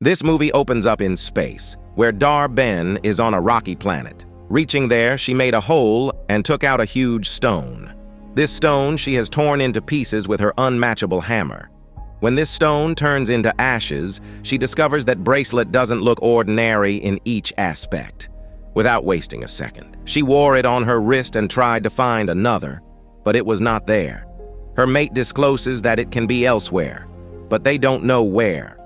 This movie opens up in space, where Dar-Ben is on a rocky planet. Reaching there, she made a hole and took out a huge stone. This stone she has torn into pieces with her unmatchable hammer. When this stone turns into ashes, she discovers that Bracelet doesn't look ordinary in each aspect. Without wasting a second, she wore it on her wrist and tried to find another, but it was not there. Her mate discloses that it can be elsewhere, but they don't know where.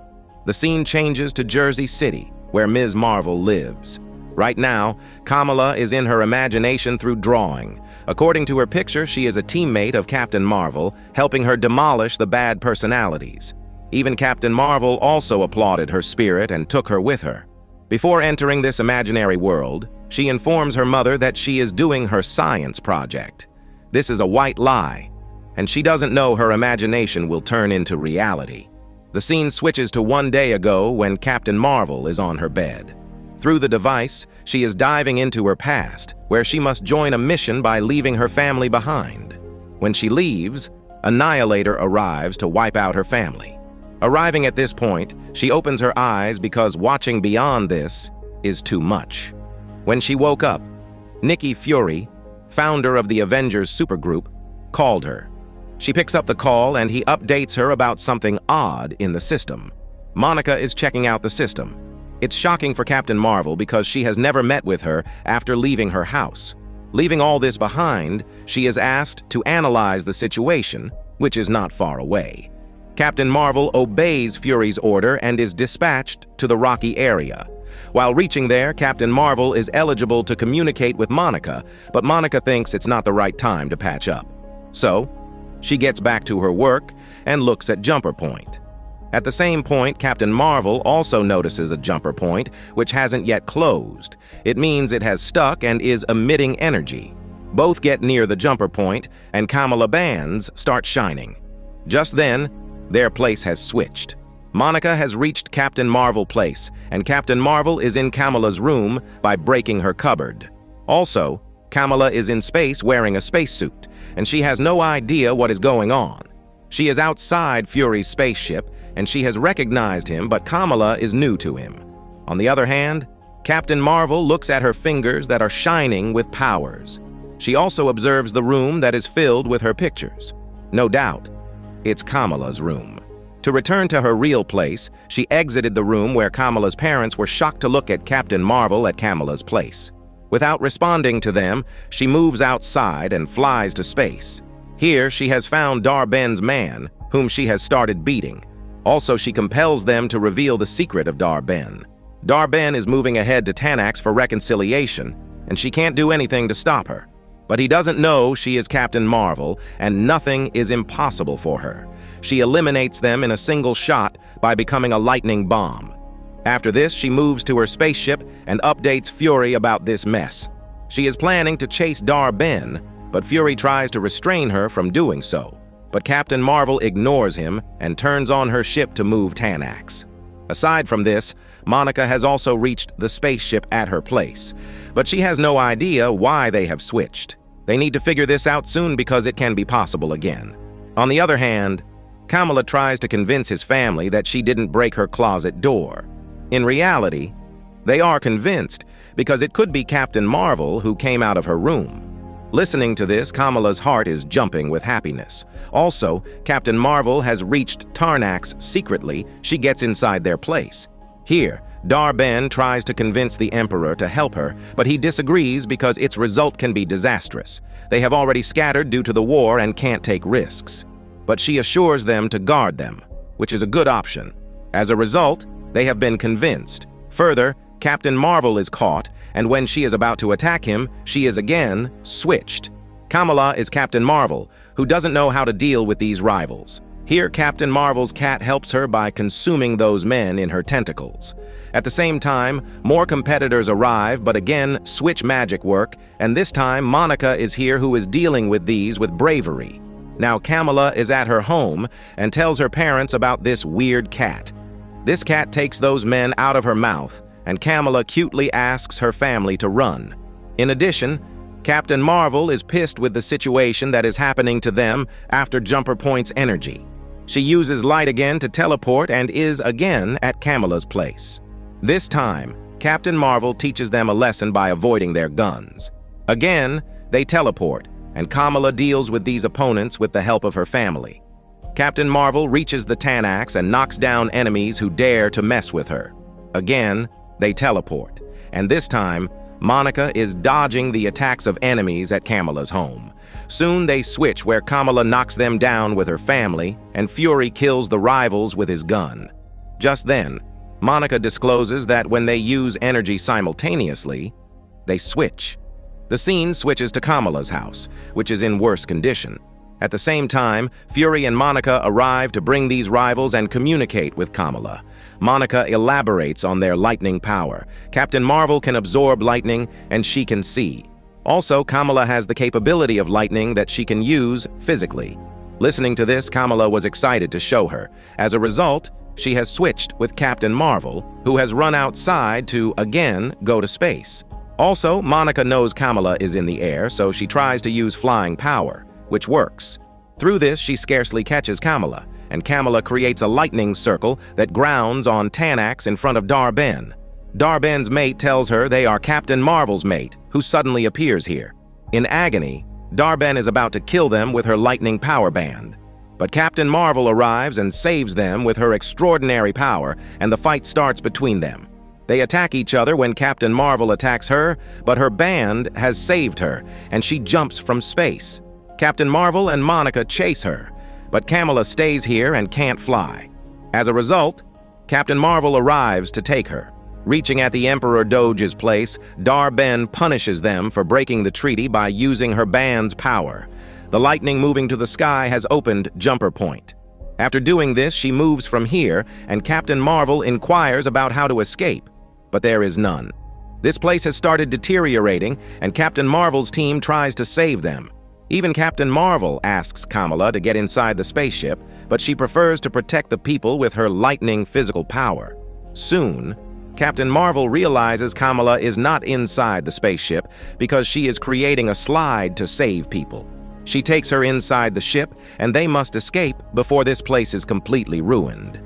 The scene changes to Jersey City, where Ms. Marvel lives. Right now, Kamala is in her imagination through drawing. According to her picture, she is a teammate of Captain Marvel, helping her demolish the bad personalities. Even Captain Marvel also applauded her spirit and took her with her. Before entering this imaginary world, she informs her mother that she is doing her science project. This is a white lie, and she doesn't know her imagination will turn into reality. The scene switches to one day ago when Captain Marvel is on her bed. Through the device, she is diving into her past, where she must join a mission by leaving her family behind. When she leaves, Annihilator arrives to wipe out her family. Arriving at this point, she opens her eyes because watching beyond this is too much. When she woke up, Nikki Fury, founder of the Avengers supergroup, called her. She picks up the call and he updates her about something odd in the system. Monica is checking out the system. It's shocking for Captain Marvel because she has never met with her after leaving her house. Leaving all this behind, she is asked to analyze the situation, which is not far away. Captain Marvel obeys Fury's order and is dispatched to the rocky area. While reaching there, Captain Marvel is eligible to communicate with Monica, but Monica thinks it's not the right time to patch up. So, she gets back to her work and looks at Jumper Point. At the same point, Captain Marvel also notices a jumper point, which hasn't yet closed. It means it has stuck and is emitting energy. Both get near the jumper point, and Kamala bands start shining. Just then, their place has switched. Monica has reached Captain Marvel place, and Captain Marvel is in Kamala's room by breaking her cupboard. Also, Kamala is in space wearing a spacesuit, and she has no idea what is going on. She is outside Fury's spaceship, and she has recognized him, but Kamala is new to him. On the other hand, Captain Marvel looks at her fingers that are shining with powers. She also observes the room that is filled with her pictures. No doubt, it's Kamala's room. To return to her real place, she exited the room where Kamala's parents were shocked to look at Captain Marvel at Kamala's place. Without responding to them, she moves outside and flies to space. Here, she has found Dar-Ben's man, whom she has started beating. Also, she compels them to reveal the secret of Dar-Ben. Dar-Ben is moving ahead to Tanax for reconciliation, and she can't do anything to stop her. But he doesn't know she is Captain Marvel, and nothing is impossible for her. She eliminates them in a single shot by becoming a lightning bomb. After this, she moves to her spaceship and updates Fury about this mess. She is planning to chase Dar-Ben, but Fury tries to restrain her from doing so. But Captain Marvel ignores him and turns on her ship to move Tanax. Aside from this, Monica has also reached the spaceship at her place, but she has no idea why they have switched. They need to figure this out soon because it can be possible again. On the other hand, Kamala tries to convince his family that she didn't break her closet door. In reality, they are convinced because it could be Captain Marvel who came out of her room. Listening to this, Kamala's heart is jumping with happiness. Also, Captain Marvel has reached Tarnax secretly. She gets inside their place. Here, Dar-Ben tries to convince the Emperor to help her, but he disagrees because its result can be disastrous. They have already scattered due to the war and can't take risks. But she assures them to guard them, which is a good option. As a result, they have been convinced. Further, Captain Marvel is caught, and when she is about to attack him, she is again switched. Kamala is Captain Marvel, who doesn't know how to deal with these rivals. Here, Captain Marvel's cat helps her by consuming those men in her tentacles. At the same time, more competitors arrive, but again, switch magic work, and this time Monica is here who is dealing with these with bravery. Now Kamala is at her home and tells her parents about this weird cat. This cat takes those men out of her mouth, and Kamala cutely asks her family to run. In addition, Captain Marvel is pissed with the situation that is happening to them after Jumper Point's energy. She uses light again to teleport and is again at Kamala's place. This time, Captain Marvel teaches them a lesson by avoiding their guns. Again, they teleport, and Kamala deals with these opponents with the help of her family. Captain Marvel reaches the Tanax and knocks down enemies who dare to mess with her. Again, they teleport, and this time, Monica is dodging the attacks of enemies at Kamala's home. Soon they switch where Kamala knocks them down with her family, and Fury kills the rivals with his gun. Just then, Monica discloses that when they use energy simultaneously, they switch. The scene switches to Kamala's house, which is in worse condition. At the same time, Fury and Monica arrive to bring these rivals and communicate with Kamala. Monica elaborates on their lightning power. Captain Marvel can absorb lightning, and she can see. Also, Kamala has the capability of lightning that she can use physically. Listening to this, Kamala was excited to show her. As a result, she has switched with Captain Marvel, who has run outside to, again, go to space. Also, Monica knows Kamala is in the air, so she tries to use flying power, which works. Through this, she scarcely catches Kamala, and Kamala creates a lightning circle that grounds on Tanax in front of Dar-Ben. Dar-Ben's mate tells her they are Captain Marvel's mate, who suddenly appears here. In agony, Dar-Ben is about to kill them with her lightning power band. But Captain Marvel arrives and saves them with her extraordinary power, and the fight starts between them. They attack each other when Captain Marvel attacks her, but her band has saved her, and she jumps from space. Captain Marvel and Monica chase her, but Kamala stays here and can't fly. As a result, Captain Marvel arrives to take her. Reaching at the Emperor Doge's place, Dar-Ben punishes them for breaking the treaty by using her band's power. The lightning moving to the sky has opened Jumper Point. After doing this, she moves from here, and Captain Marvel inquires about how to escape, but there is none. This place has started deteriorating, and Captain Marvel's team tries to save them. Even Captain Marvel asks Kamala to get inside the spaceship, but she prefers to protect the people with her lightning physical power. Soon, Captain Marvel realizes Kamala is not inside the spaceship because she is creating a slide to save people. She takes her inside the ship, and they must escape before this place is completely ruined.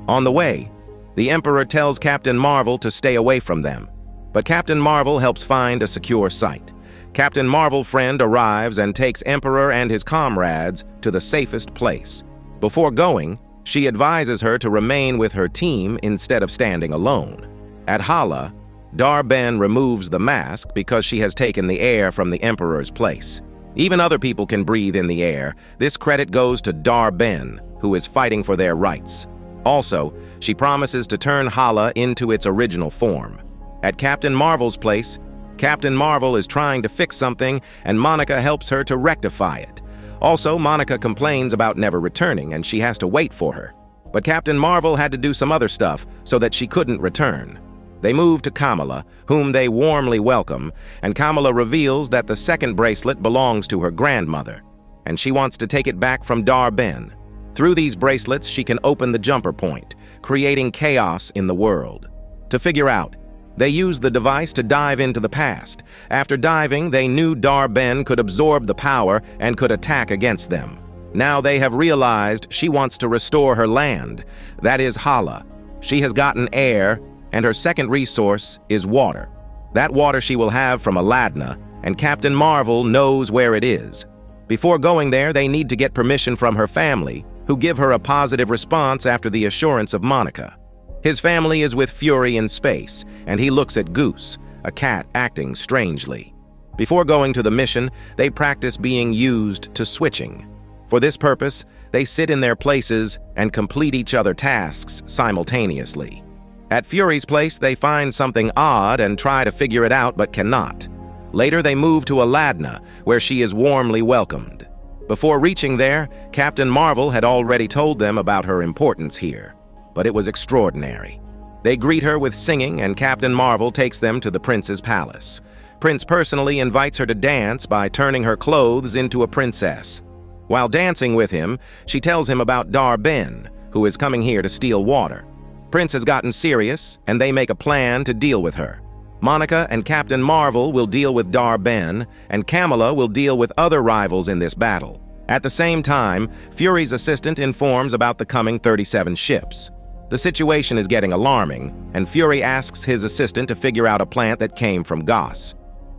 On the way, the Emperor tells Captain Marvel to stay away from them, but Captain Marvel helps find a secure site. Captain Marvel friend arrives and takes Emperor and his comrades to the safest place. Before going, she advises her to remain with her team instead of standing alone. At Hala, Dar-Ben removes the mask because she has taken the air from the Emperor's place. Even other people can breathe in the air. This credit goes to Dar-Ben, who is fighting for their rights. Also, she promises to turn Hala into its original form. At Captain Marvel's place, Captain Marvel is trying to fix something, and Monica helps her to rectify it. Also, Monica complains about never returning, and she has to wait for her. But Captain Marvel had to do some other stuff so that she couldn't return. They move to Kamala, whom they warmly welcome, and Kamala reveals that the second bracelet belongs to her grandmother, and she wants to take it back from Dar-Ben. Through these bracelets, she can open the Jumper Point, creating chaos in the world. To figure out, they use the device to dive into the past. After diving, they knew Dar-Ben could absorb the power and could attack against them. Now they have realized she wants to restore her land, that is Hala. She has gotten air, and her second resource is water. That water she will have from Aladna, and Captain Marvel knows where it is. Before going there, they need to get permission from her family, who give her a positive response after the assurance of Monica. His family is with Fury in space, and he looks at Goose, a cat acting strangely. Before going to the mission, they practice being used to switching. For this purpose, they sit in their places and complete each other's tasks simultaneously. At Fury's place, they find something odd and try to figure it out but cannot. Later, they move to Aladna, where she is warmly welcomed. Before reaching there, Captain Marvel had already told them about her importance here, but it was extraordinary. They greet her with singing, and Captain Marvel takes them to the prince's palace. Prince personally invites her to dance by turning her clothes into a princess. While dancing with him, she tells him about Dar-Ben, who is coming here to steal water. Prince has gotten serious, and they make a plan to deal with her. Monica and Captain Marvel will deal with Dar-Ben, and Kamala will deal with other rivals in this battle. At the same time, Fury's assistant informs about the coming 37 ships. The situation is getting alarming, and Fury asks his assistant to figure out a plant that came from Goss.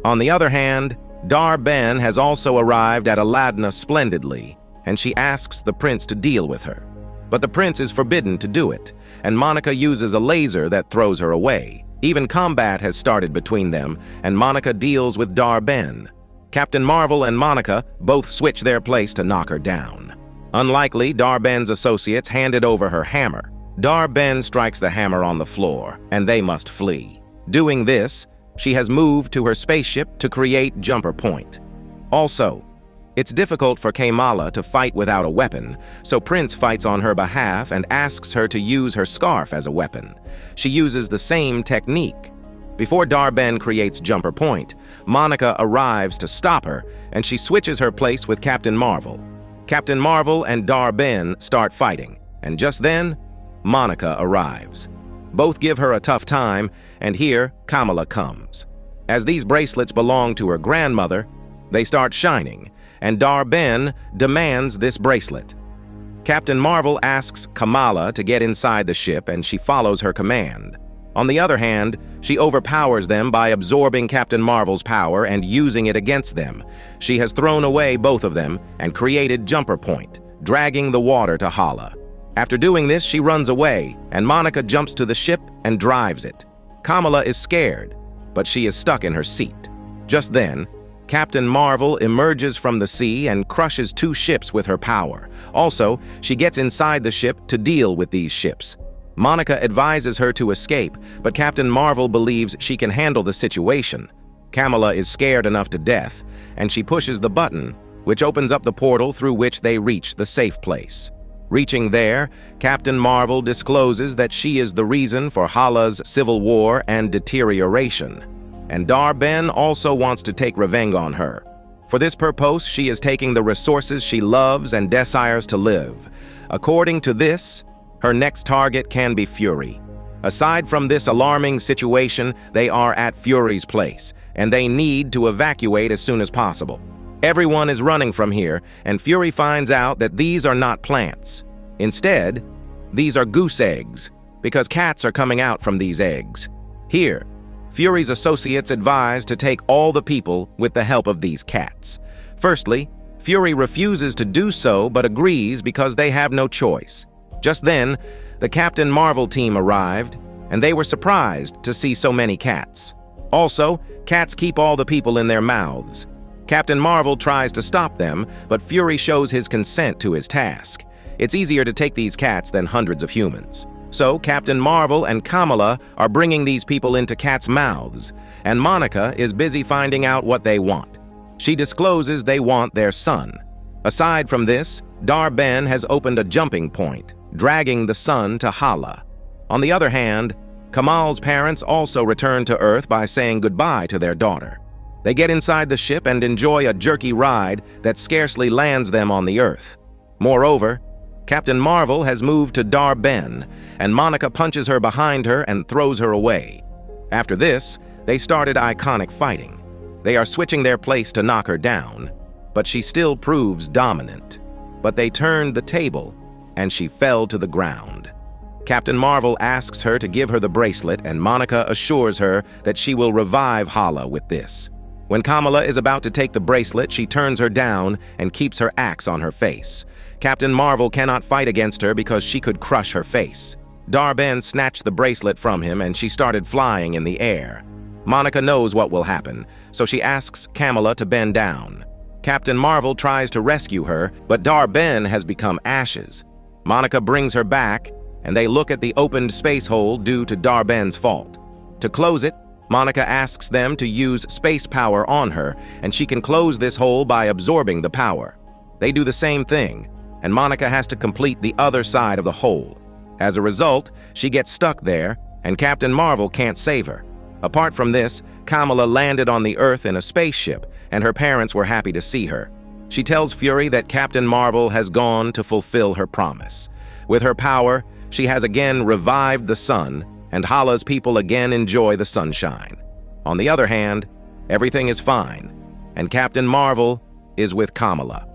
On the other hand, Dar-Ben has also arrived at Aladna splendidly, and she asks the prince to deal with her. But the prince is forbidden to do it, and Monica uses a laser that throws her away. Even combat has started between them, and Monica deals with Dar-Ben. Captain Marvel and Monica both switch their place to knock her down. Unlikely, Dar-Ben's associates handed over her hammer. Dar-Ben strikes the hammer on the floor, and they must flee. Doing this, she has moved to her spaceship to create Jumper Point. Also, it's difficult for Kamala to fight without a weapon, so Prince fights on her behalf and asks her to use her scarf as a weapon. She uses the same technique. Before Dar-Ben creates Jumper Point, Monica arrives to stop her, and she switches her place with Captain Marvel. Captain Marvel and Dar-Ben start fighting, and just then, Monica arrives. Both give her a tough time, and here, Kamala comes. As these bracelets belong to her grandmother, they start shining, and Dar-Ben demands this bracelet. Captain Marvel asks Kamala to get inside the ship, and she follows her command. On the other hand, she overpowers them by absorbing Captain Marvel's power and using it against them. She has thrown away both of them and created Jumper Point, dragging the water to Hala. After doing this, she runs away, and Monica jumps to the ship and drives it. Kamala is scared, but she is stuck in her seat. Just then, Captain Marvel emerges from the sea and crushes 2 ships with her power. Also, she gets inside the ship to deal with these ships. Monica advises her to escape, but Captain Marvel believes she can handle the situation. Kamala is scared enough to death, and she pushes the button, which opens up the portal through which they reach the safe place. Reaching there, Captain Marvel discloses that she is the reason for Hala's civil war and deterioration. And Dar-Ben also wants to take revenge on her. For this purpose, she is taking the resources she loves and desires to live. According to this, her next target can be Fury. Aside from this alarming situation, they are at Fury's place, and they need to evacuate as soon as possible. Everyone is running from here, and Fury finds out that these are not plants. Instead, these are goose eggs, because cats are coming out from these eggs. Here, Fury's associates advise to take all the people with the help of these cats. Firstly, Fury refuses to do so but agrees because they have no choice. Just then, the Captain Marvel team arrived, and they were surprised to see so many cats. Also, cats keep all the people in their mouths. Captain Marvel tries to stop them, but Fury shows his consent to his task. It's easier to take these cats than hundreds of humans. So Captain Marvel and Kamala are bringing these people into cats' mouths, and Monica is busy finding out what they want. She discloses they want their son. Aside from this, Dar-Ben has opened a jumping point, dragging the son to Hala. On the other hand, Kamal's parents also return to Earth by saying goodbye to their daughter. They get inside the ship and enjoy a jerky ride that scarcely lands them on the Earth. Moreover, Captain Marvel has moved to Dar-Ben, and Monica punches her behind her and throws her away. After this, they started iconic fighting. They are switching their place to knock her down, but she still proves dominant. But they turned the table, and she fell to the ground. Captain Marvel asks her to give her the bracelet, and Monica assures her that she will revive Hala with this. When Kamala is about to take the bracelet, she turns her down and keeps her axe on her face. Captain Marvel cannot fight against her because she could crush her face. Dar-Ben snatched the bracelet from him, and she started flying in the air. Monica knows what will happen, so she asks Kamala to bend down. Captain Marvel tries to rescue her, but Dar-Ben has become ashes. Monica brings her back, and they look at the opened space hole due to Dar-Ben's fault. To close it, Monica asks them to use space power on her, and she can close this hole by absorbing the power. They do the same thing, and Monica has to complete the other side of the hole. As a result, she gets stuck there, and Captain Marvel can't save her. Apart from this, Kamala landed on the Earth in a spaceship, and her parents were happy to see her. She tells Fury that Captain Marvel has gone to fulfill her promise. With her power, she has again revived the sun, and Hala's people again enjoy the sunshine. On the other hand, everything is fine, and Captain Marvel is with Kamala.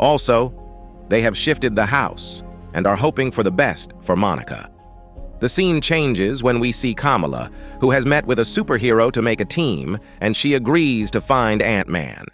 Also, they have shifted the house and are hoping for the best for Monica. The scene changes when we see Kamala, who has met with a superhero to make a team, and she agrees to find Ant-Man.